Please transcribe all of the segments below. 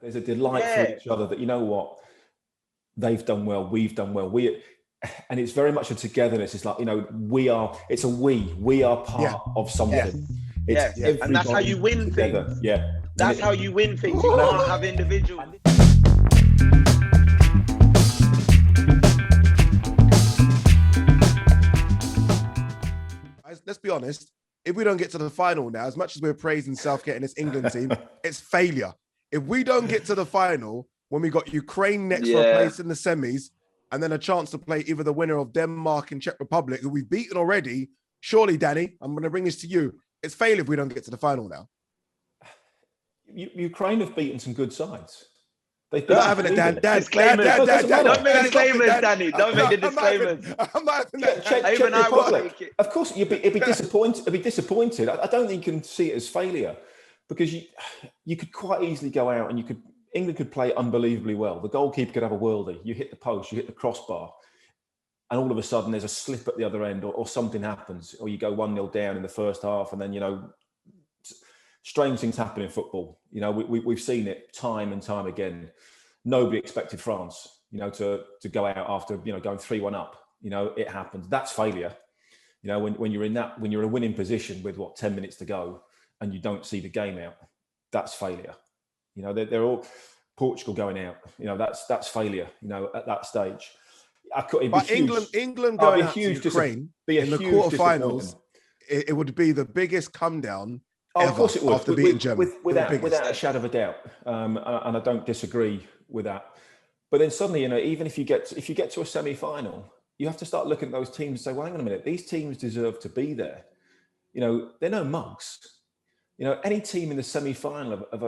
There's a delight for each other that, you know what, they've done well, we've done well. And it's very much a togetherness. It's like, you know, we are part of something. And that's how you win together. things. Yeah. That's how you win things. You can't have individuals. Let's be honest. If we don't get to the final now, as much as we're praising Southgate and this England team, it's failure. If we don't get to the final, when we got Ukraine next for a place in the semis, and then a chance to play either the winner of Denmark and Czech Republic, who we've beaten already, surely, Danny, I'm going to bring this to you. It's failure if we don't get to the final now. Ukraine have beaten some good sides. Don't make the disclaimers, Danny. Don't make the disclaimers. I'm not having that. Czech Republic. Of course, it'd be disappointed. I don't think you can see it as failure, because you could quite easily go out and England could play unbelievably well. The goalkeeper could have a worldie. You hit the post, you hit the crossbar, and all of a sudden there's a slip at the other end, or something happens, or you go 1-0 down in the first half, and then, you know, strange things happen in football. You know, we've seen it time and time again. Nobody expected France, you know, to go out after, you know, going 3-1 up. You know, it happens. That's failure. You know, when you're in a winning position with 10 minutes to go, and you don't see the game out, that's failure. You know, they're all Portugal going out. You know, that's failure. You know, at that stage. But England going out to Ukraine in the quarterfinals, it would be the biggest come down. Of course it would. After beating Germany, without a shadow of a doubt, and I don't disagree with that. But then suddenly, you know, even if you get to a semi-final, you have to start looking at those teams and say, well, hang on a minute, these teams deserve to be there. You know, they're no mugs. You know, any team in the semi-final of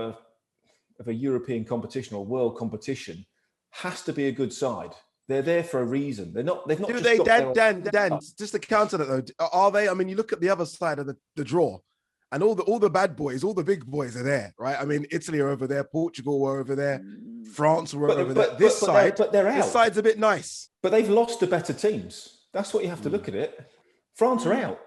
a European competition or world competition has to be a good side. They're there for a reason. They've not. Do they, Dan? Just to counter that though, are they? I mean, you look at the other side of the draw. And all the bad boys, all the big boys are there, right? I mean, Italy are over there, Portugal were over there, France were over there. This side's a bit nice. But they've lost to better teams. That's what you have to look at it. France are out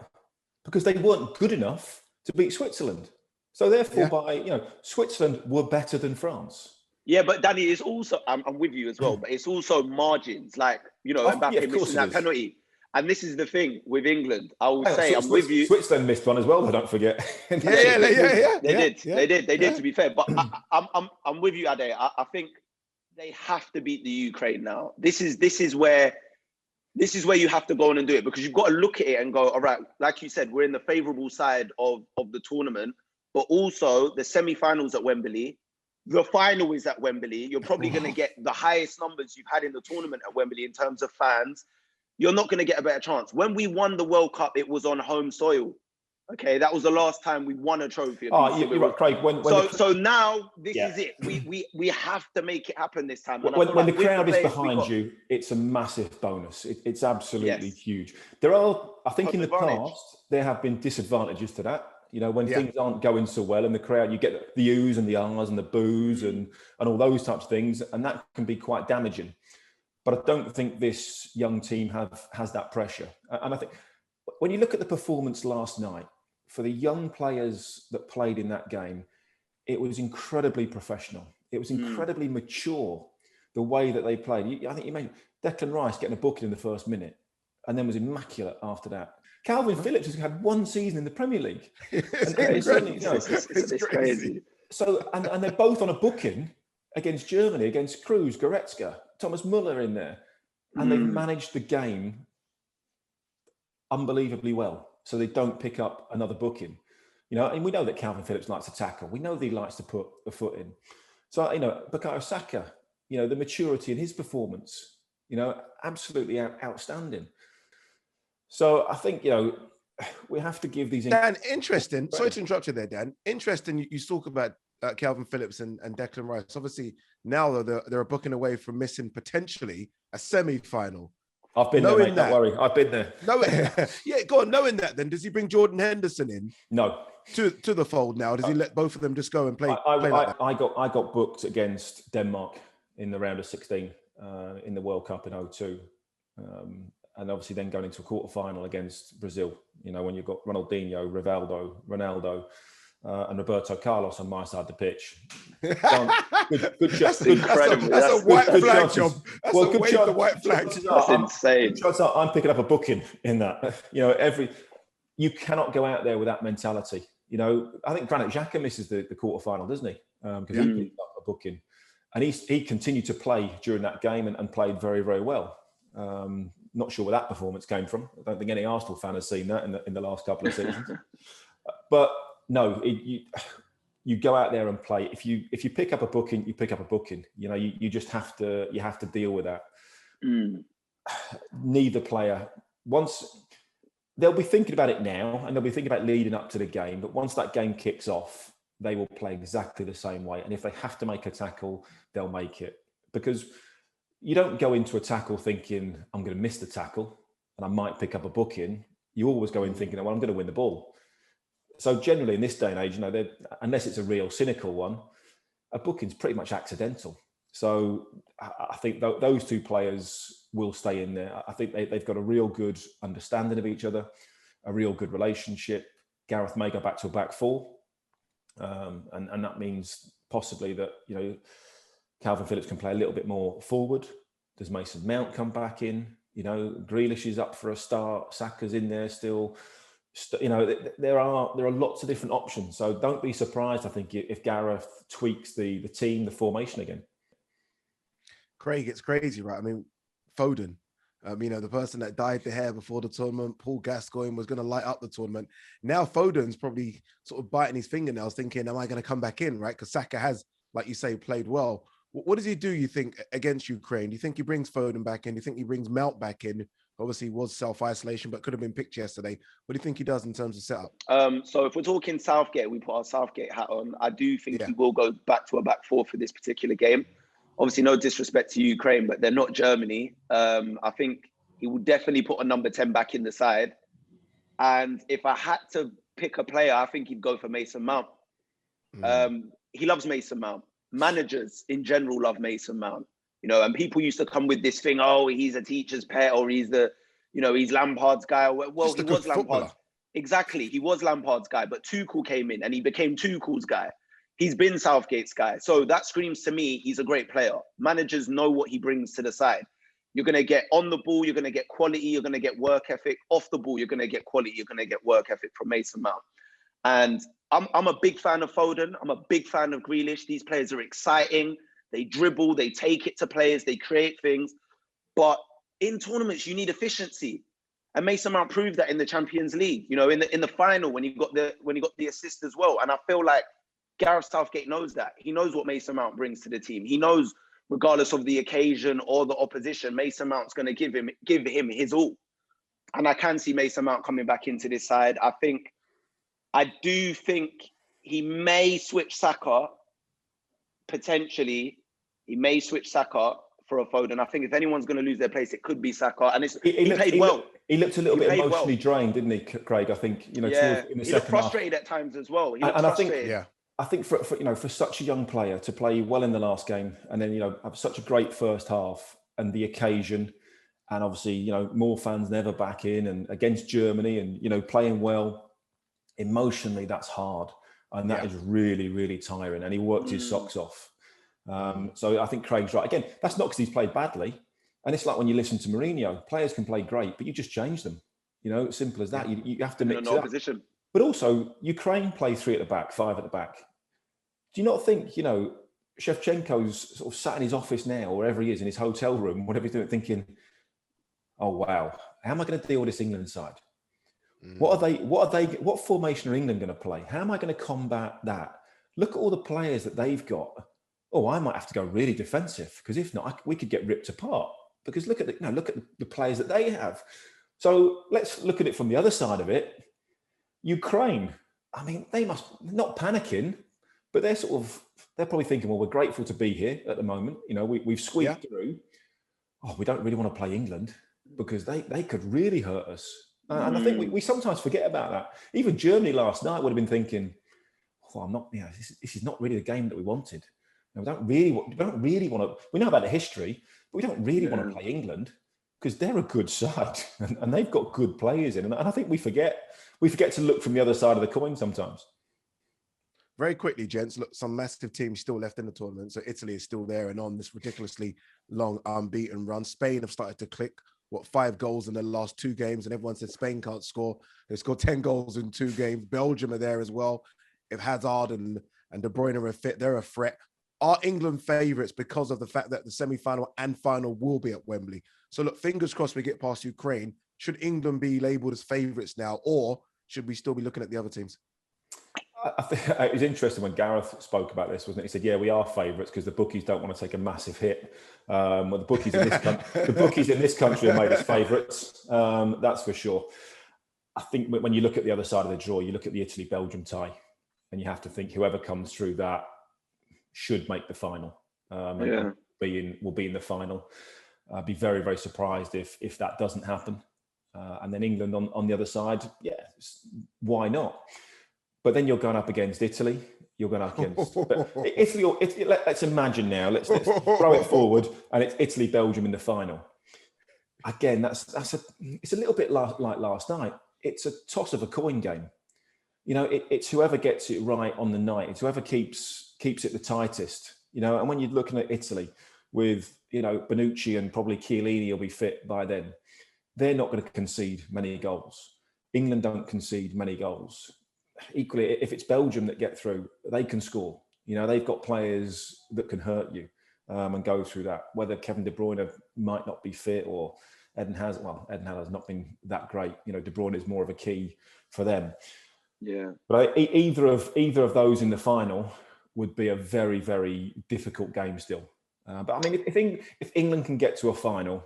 because they weren't good enough to beat Switzerland. So therefore, Switzerland were better than France. Yeah, but Danny, it's also, I'm with you as well, but it's also margins. Like, you know, Mbappe missing that penalty. And this is the thing with England. I will say, I'm with you. Switzerland missed one as well, though, don't forget. They did, to be fair. But I'm with you, Ade. I think they have to beat the Ukraine now. This is where you have to go on and do it, because you've got to look at it and go, all right, like you said, we're in the favourable side of the tournament, but also the semi-finals at Wembley. The final is at Wembley. You're probably going to get the highest numbers you've had in the tournament at Wembley in terms of fans. You're not going to get a better chance. When we won the World Cup, it was on home soil. Okay, that was the last time we won a trophy. Oh, you're right, Craig. So now this is it. We have to make it happen this time. When the crowd is behind you, it's a massive bonus. It's absolutely huge. There are, I think, in the past there have been disadvantages to that. You know, when things aren't going so well in the crowd, you get the oohs and the ahs and the boos and all those types of things, and that can be quite damaging. But I don't think this young team has that pressure. And I think when you look at the performance last night, for the young players that played in that game, it was incredibly professional. It was incredibly mature, the way that they played. I think you mentioned Declan Rice getting a booking in the first minute and then was immaculate after that. Calvin Phillips has had one season in the Premier League. It's crazy. So, and they're both on a booking against Germany, against Kroos, Goretzka, Thomas Muller in there. And they've managed the game unbelievably well. So they don't pick up another booking. You know, and we know that Calvin Phillips likes to tackle. We know that he likes to put a foot in. So, you know, Bukayo Saka, you know, the maturity in his performance, you know, absolutely outstanding. So I think, you know, we have to give these... Dan, interesting. Sorry to interrupt you there, Dan. Interesting, you talk about Calvin Phillips and Declan Rice. Obviously, now they're booking away from missing potentially a semi-final. I've been there, mate, don't worry. I've been there. Go on. Knowing that, then, does he bring Jordan Henderson in? No. To the fold now? Does he let both of them just go and play? I got booked against Denmark in the round of 16 in the World Cup in 2002. And obviously then going into a quarter-final against Brazil, you know, when you've got Ronaldinho, Rivaldo, Ronaldo, and Roberto Carlos on my side of the pitch. Good That's a white flag job. That's a wave the white flag. That's insane. Chances are I'm picking up a booking in that. You cannot go out there with that mentality. I think Granit Xhaka misses the quarterfinal, doesn't he? Because he picked up a booking. And he continued to play during that game and played very, very well. Not sure where that performance came from. I don't think any Arsenal fan has seen that in the last couple of seasons. But no, you go out there and play. If you pick up a booking, you pick up a booking. You just have to deal with that. Neither player they'll be thinking about it now, and they'll be thinking about leading up to the game. But once that game kicks off, they will play exactly the same way. And if they have to make a tackle, they'll make it. Because you don't go into a tackle thinking, I'm going to miss the tackle and I might pick up a booking. You always go in thinking, well, I'm going to win the ball. So generally in this day and age, unless it's a real cynical one, a booking's pretty much accidental. So I think those two players will stay in there. I think they've got a real good understanding of each other, a real good relationship. Gareth may go back to a back four. And that means possibly that, Calvin Phillips can play a little bit more forward. Does Mason Mount come back in? Grealish is up for a start. Saka's in there still. There are lots of different options. So don't be surprised, I think, if Gareth tweaks the team, the formation again. Craig, it's crazy, right? I mean, Foden, the person that dyed the hair before the tournament, Paul Gascoigne, was going to light up the tournament. Now Foden's probably sort of biting his fingernails thinking, am I going to come back in, right? Because Saka has, like you say, played well. What does he do, you think, against Ukraine? Do you think he brings Foden back in? Do you think he brings Mount back in? Obviously, was self-isolation, but could have been picked yesterday. What do you think he does in terms of setup? So if we're talking Southgate, we put our Southgate hat on. I do think he will go back to a back four for this particular game. Obviously, no disrespect to Ukraine, but they're not Germany. I think he will definitely put a number 10 back in the side. And if I had to pick a player, I think he'd go for Mason Mount. He loves Mason Mount. Managers in general love Mason Mount. And people used to come with this thing, he's a teacher's pet, or he's he's Lampard's guy. Well, he was Lampard's. Exactly, he was Lampard's guy, but Tuchel came in and he became Tuchel's guy. He's been Southgate's guy. So that screams to me, he's a great player. Managers know what he brings to the side. You're going to get on the ball, you're going to get quality, you're going to get work ethic. Off the ball, you're going to get quality, you're going to get work ethic from Mason Mount. And I'm a big fan of Foden. I'm a big fan of Grealish. These players are exciting. They dribble, they take it to players, they create things. But in tournaments, you need efficiency. And Mason Mount proved that in the Champions League, in the final when he got the assist as well. And I feel like Gareth Southgate knows that. He knows what Mason Mount brings to the team. He knows, regardless of the occasion or the opposition, Mason Mount's going to give him his all. And I can see Mason Mount coming back into this side. I do think he may switch Saka, potentially. He may switch Saka for a Foden. I think if anyone's going to lose their place, it could be Saka. And he played well. He looked a little bit emotionally drained, didn't he, Craig? I think, in the second half. He looked frustrated at times as well. I think for such a young player to play well in the last game and then, have such a great first half and the occasion, and obviously, more fans never back in and against Germany and, playing well, emotionally, that's hard. And that is really, really tiring. And he worked his socks off. So I think Craig's right. Again, that's not because he's played badly. And it's like when you listen to Mourinho, players can play great, but you just change them. Simple as that. You have to mix it up. Position. But also, Ukraine play 3 at the back, 5 at the back. Do you not think, Shevchenko's sort of sat in his office now, or wherever he is, in his hotel room, whatever he's doing, thinking, oh, wow, how am I going to deal with this England side? What formation are England going to play? How am I going to combat that? Look at all the players that they've got. Oh, I might have to go really defensive, because if not, we could get ripped apart. Because look at the players that they have. So let's look at it from the other side of it. Ukraine, I mean, they must not panicking, but they're probably thinking, well, we're grateful to be here at the moment. We've squeaked through. Oh, we don't really want to play England because they could really hurt us. And I think we sometimes forget about that. Even Germany last night would have been thinking, oh, I'm not, this is not really the game that we wanted. We don't really want to, we know about the history, but we don't really want to play England because they're a good side and they've got good players in. And I think we forget to look from the other side of the coin sometimes. Very quickly, gents, look, some massive teams still left in the tournament. So Italy is still there and on this ridiculously long unbeaten run. Spain have started to click. 5 goals in the last 2 games, and everyone said Spain can't score. They scored 10 goals in 2 games. Belgium are there as well. If Hazard and De Bruyne are fit, they're a threat. Are England favourites because of the fact that the semi-final and final will be at Wembley? So look, fingers crossed we get past Ukraine. Should England be labelled as favourites now, or should we still be looking at the other teams? I think it was interesting when Gareth spoke about this, wasn't it? He said, "Yeah, we are favourites because the bookies don't want to take a massive hit." Well, the bookies in this country are made as favourites. That's for sure. I think when you look at the other side of the draw, you look at the Italy-Belgium tie, and you have to think whoever comes through that should make the final. Will be in the final. I'd be very, very surprised if that doesn't happen. And then England on the other side, yeah, why not? But then you're going up against Italy. You're going up against Italy. Or Italy. Let's imagine now. Let's throw it forward, and it's Italy, Belgium in the final. Again, it's a little bit like last night. It's a toss of a coin game. You know, it's whoever gets it right on the night. It's whoever keeps it the tightest. You know, and when you're looking at Italy with, you know, Bonucci and probably Chiellini will be fit by then, they're not going to concede many goals. England don't concede many goals. Equally, if it's Belgium that get through, they can score. You know, they've got players that can hurt you and go through that. Whether Kevin De Bruyne might not be fit or Eden Hazard's not been that great. You know, De Bruyne is more of a key for them. Yeah. But either of those in the final would be a very, very difficult game still. But I mean, if England can get to a final,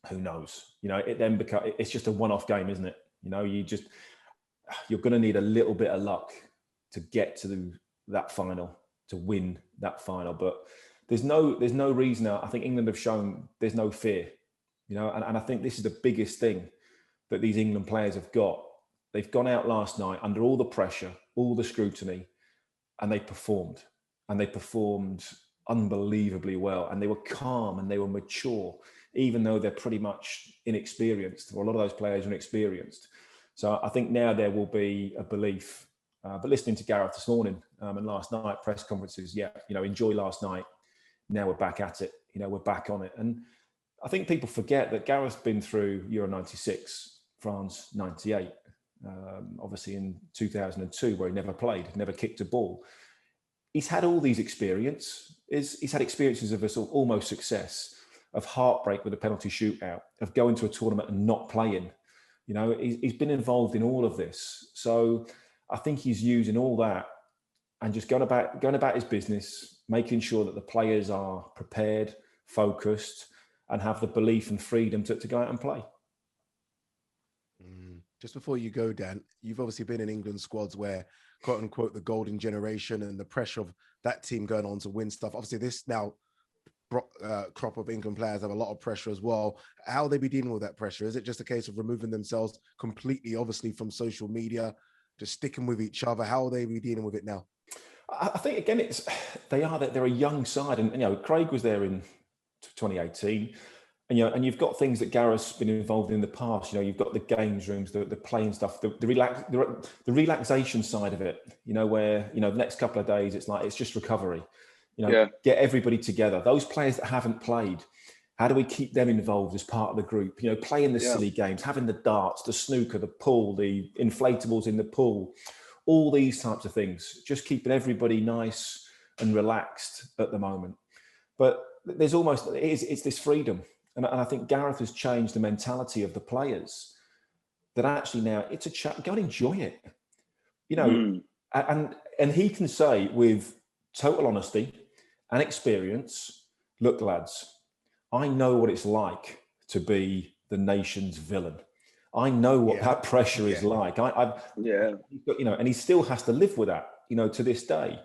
who knows? You know, it's just a one-off game, isn't it? You know, you're going to need a little bit of luck to get to that final, to win that final. But there's no reason. I think England have shown there's no fear, you know, and I think this is the biggest thing that these England players have got. They've gone out last night under all the pressure, all the scrutiny, and they performed unbelievably well. And they were calm and they were mature, even though they're pretty much inexperienced, or a lot of those players are inexperienced. So I think now there will be a belief. But listening to Gareth this morning and last night, press conferences, yeah, you know, enjoy last night. Now we're back at it. You know, we're back on it. And I think people forget that Gareth's been through Euro 96, France 98, obviously in 2002, where he never played, never kicked a ball. He's had all these experiences. He's had experiences of a sort of almost success, of heartbreak with a penalty shootout, of going to a tournament and not playing. You know, he's been involved in all of this. So I think he's using all that and just going about his business, making sure that the players are prepared, focused, and have the belief and freedom to go out and play. Just before you go, Dan, you've obviously been in England squads where, quote unquote, the golden generation and the pressure of that team going on to win stuff. Obviously, this now crop of England players have a lot of pressure as well. How will they be dealing with that pressure? Is it just a case of removing themselves completely, obviously, from social media, just sticking with each other? How will they be dealing with it now? I think, again, they're a young side. And, you know, Craig was there in 2018. And, you know, and you've got things that Gareth's been involved in the past. You know, you've got the games rooms, the playing stuff, the relaxation side of it, you know, where, you know, the next couple of days, it's just recovery. You know, Get everybody together. Those players that haven't played, how do we keep them involved as part of the group? You know, playing the silly games, having the darts, the snooker, the pool, the inflatables in the pool, all these types of things, just keeping everybody nice and relaxed at the moment. But there's it's this freedom. And I think Gareth has changed the mentality of the players that actually now it's a chat, go and enjoy it. You know, and he can say with total honesty and experience, look, lads, I know what it's like to be the nation's villain. I know what that pressure is like. You know, and he still has to live with that, you know, to this day.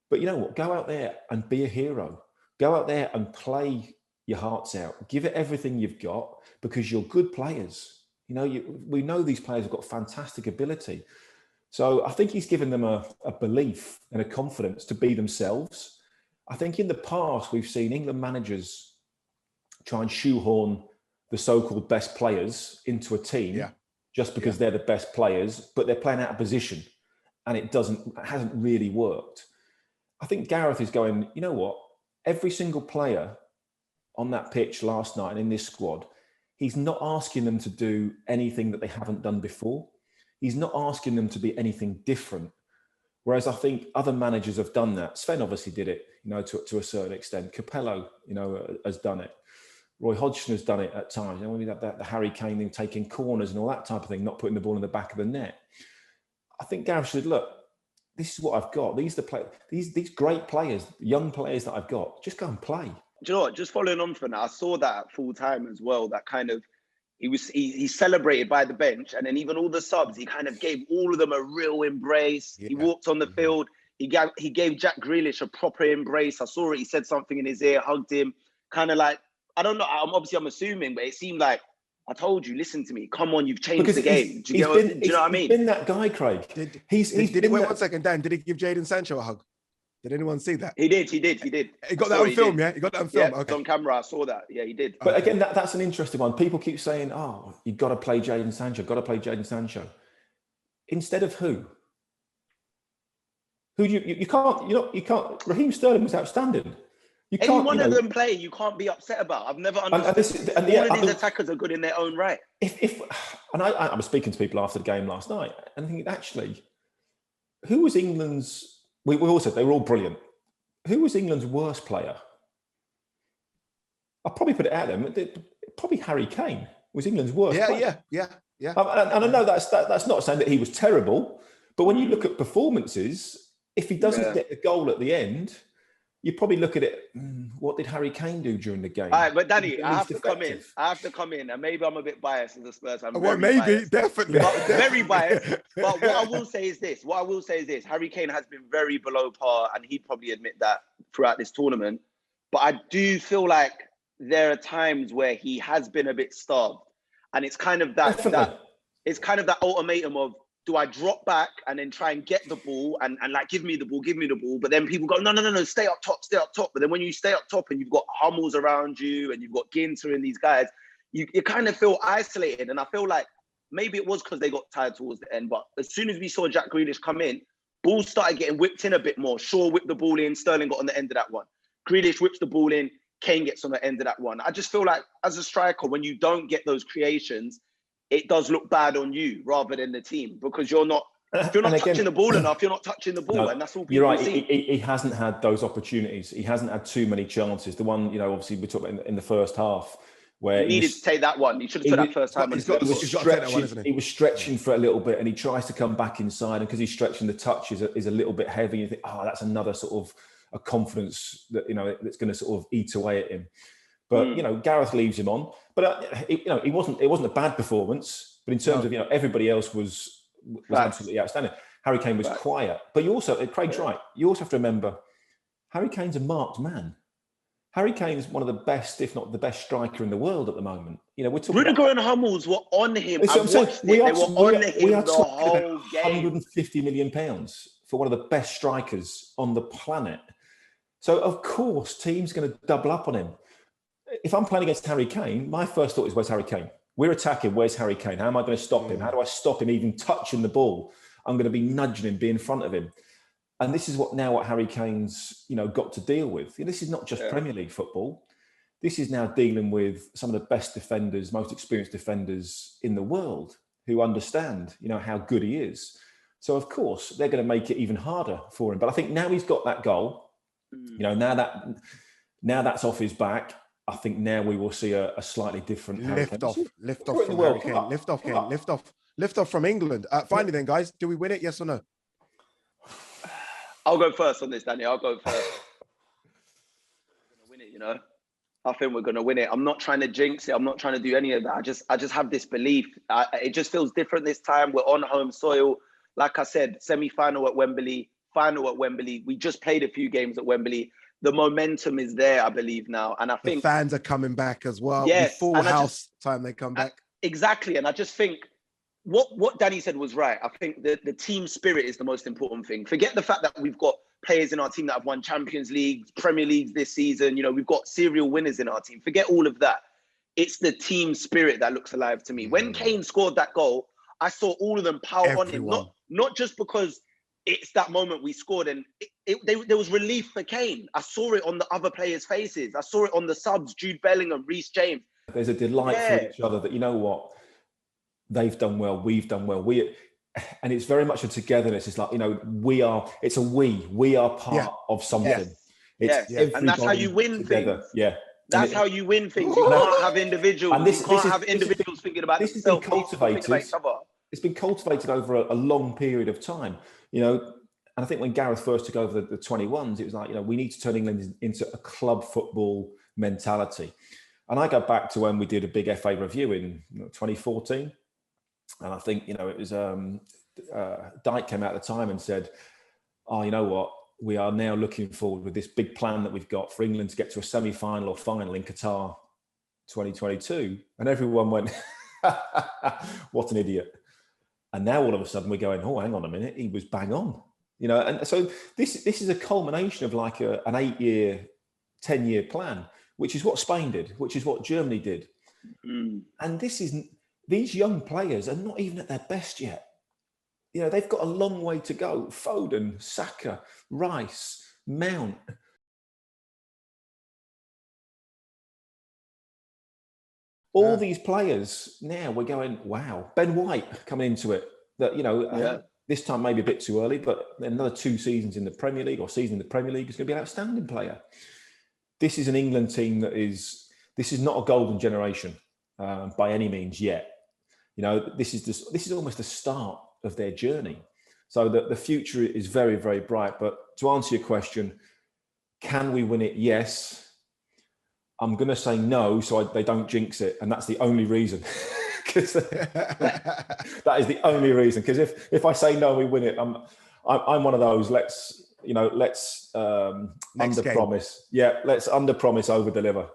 But you know what? Go out there and be a hero. Go out there and play your hearts out. Give it everything you've got, because you're good players. You know, we know these players have got fantastic ability. So I think he's given them a belief and a confidence to be themselves. I think in the past, we've seen England managers try and shoehorn the so-called best players into a team just because they're the best players, but they're playing out of position. and it hasn't really worked. I think Gareth is going, you know what? Every single player on that pitch last night and in this squad, he's not asking them to do anything that they haven't done before. He's not asking them to be anything different. Whereas I think other managers have done that. Sven obviously did it, to a certain extent. Capello, has done it. Roy Hodgson has done it at times. Maybe the Harry Kane thing, taking corners and all that type of thing, not putting the ball in the back of the net. I think Gareth said, look, this is what I've got. These great players, young players that I've got. Just go and play. Do you know what? Just following on from that, I saw that at full time as well. That kind of, he celebrated by the bench, and then even all the subs, he kind of gave all of them a real embrace. Yeah. He walked on the field. He gave Jack Grealish a proper embrace. I saw it. He said something in his ear, hugged him, kind of like, I don't know. I'm assuming, but it seemed like, I told you, listen to me. Come on, you've changed the game. Do you know what I mean? He's been that guy, Craig. Wait 1 second, Dan. Did he give Jadon Sancho a hug? Did anyone see that? He did. He got that on film, yeah? He got that on film. Yeah, okay. On camera, I saw that. Yeah, he did. But again, that's an interesting one. People keep saying, oh, you've got to play Jadon Sancho. Instead of who? Who do you can't. Raheem Sterling was outstanding. Any one of them play, you can't be upset about. I've never understood. All of these attackers are good in their own right. I was speaking to people after the game last night and thinking, actually, who was England's? We all said they were all brilliant. Who was England's worst player? I'll probably put it out there. Probably Harry Kane was England's worst player. Yeah. And I know that's not saying that he was terrible, but when you look at performances, if he doesn't get the goal at the end, you probably look at it, what did Harry Kane do during the game? All right, but Danny, I have to come in, and maybe I'm a bit biased as a Spurs fan. Definitely. But very biased. But what I will say is this. Harry Kane has been very below par, and he'd probably admit that throughout this tournament. But I do feel like there are times where he has been a bit starved. And it's kind of that ultimatum of, do I drop back and then try and get the ball and like, give me the ball. But then people go, no, stay up top. But then when you stay up top and you've got Hummels around you and you've got Ginter and these guys, you kind of feel isolated. And I feel like maybe it was because they got tired towards the end. But as soon as we saw Jack Grealish come in, balls started getting whipped in a bit more. Shaw whipped the ball in. Sterling got on the end of that one. Grealish whips the ball in. Kane gets on the end of that one. I just feel like as a striker, when you don't get those creations, it does look bad on you rather than the team, because you're not touching the ball enough, you're not touching the ball, and that's all people you're right. see. He hasn't had those opportunities. He hasn't had too many chances. The one, obviously we talked about in the first half, where he needed to take that one. He should have took that first time. He was stretching for a little bit, and he tries to come back inside, and because he's stretching, the touch is a little bit heavy. You think, that's another sort of a confidence that that's going to sort of eat away at him. But Gareth leaves him on. But it wasn't a bad performance. But in terms of everybody else was absolutely outstanding. Harry Kane was quiet. But you also, Craig's right. You also have to remember, Harry Kane's a marked man. Harry Kane is one of the best, if not the best striker in the world at the moment. We're talking. Rudiger and Hummels were on him. They were on him the whole game. £150 million for one of the best strikers on the planet. So of course, teams are going to double up on him. If I'm playing against Harry Kane, my first thought is, where's Harry Kane? We're attacking, where's Harry Kane? How am I going to stop him? How do I stop him even touching the ball? I'm going to be nudging him, be in front of him. And this is what Harry Kane's, got to deal with. This is not just Premier League football. This is now dealing with some of the best defenders, most experienced defenders in the world who understand, how good he is. So of course, they're going to make it even harder for him. But I think now he's got that goal, now that's off his back, I think now we will see a slightly different lift off from Harry Kane. Lift off from England. Finally, then, guys, do we win it? Yes or no? I'll go first on this, Danny. I'll go first. We're gonna win it, I think we're gonna win it. I'm not trying to jinx it. I'm not trying to do any of that. I just have this belief. It just feels different this time. We're on home soil. Like I said, semi-final at Wembley, final at Wembley. We just played a few games at Wembley. The momentum is there, I believe, now. And I think the fans are coming back as well. Yes, full house time they come back. Exactly. And I just think what Danny said was right. I think the team spirit is the most important thing. Forget the fact that we've got players in our team that have won Champions League, Premier Leagues this season. We've got serial winners in our team. Forget all of that. It's the team spirit that looks alive to me. When Kane scored that goal, I saw all of them power on him. Not just because it's that moment we scored, and there was relief for Kane. I saw it on the other players' faces. I saw it on the subs, Jude Bellingham, Reece James. There's a delight for each other that, you know what, they've done well, we've done well. And it's very much a togetherness. It's like, you know, we are part of something. And that's how you win together. things. Yeah. That's how you win things. You can't have individuals. And you can't have individuals thinking about themselves. It's been cultivated over a long period of time, you know. And I think when Gareth first took over the 21s, it was like, you know, we need to turn England into a club football mentality. And I go back to when we did a big FA review in 2014. And I think, you know, it was Dyke came out at the time and said, oh, you know what? We are now looking forward with this big plan that we've got for England to get to a semi-final or final in Qatar 2022. And everyone went, what an idiot. And now all of a sudden we're going, oh, hang on a minute. He was bang on. You know, and so this is a culmination of like an 8-year, 10-year plan, which is what Spain did, which is what Germany did. And these young players are not even at their best yet. You know, they've got a long way to go. Foden, Saka, Rice, Mount. All these players now, we're going, wow. Ben White coming into it. That, you know, this time maybe a bit too early, but another 2 seasons in the Premier League or season in the Premier League is going to be an outstanding player. This is an England team this is not a golden generation by any means yet. You know, this is almost the start of their journey. So the future is very, very bright. But to answer your question, can we win it? Yes. I'm going to say no, so they don't jinx it. And that's the only reason. Because that is the only reason. Because if I say no, we win it, I'm one of those, let's under promise. Yeah, let's under promise, over deliver.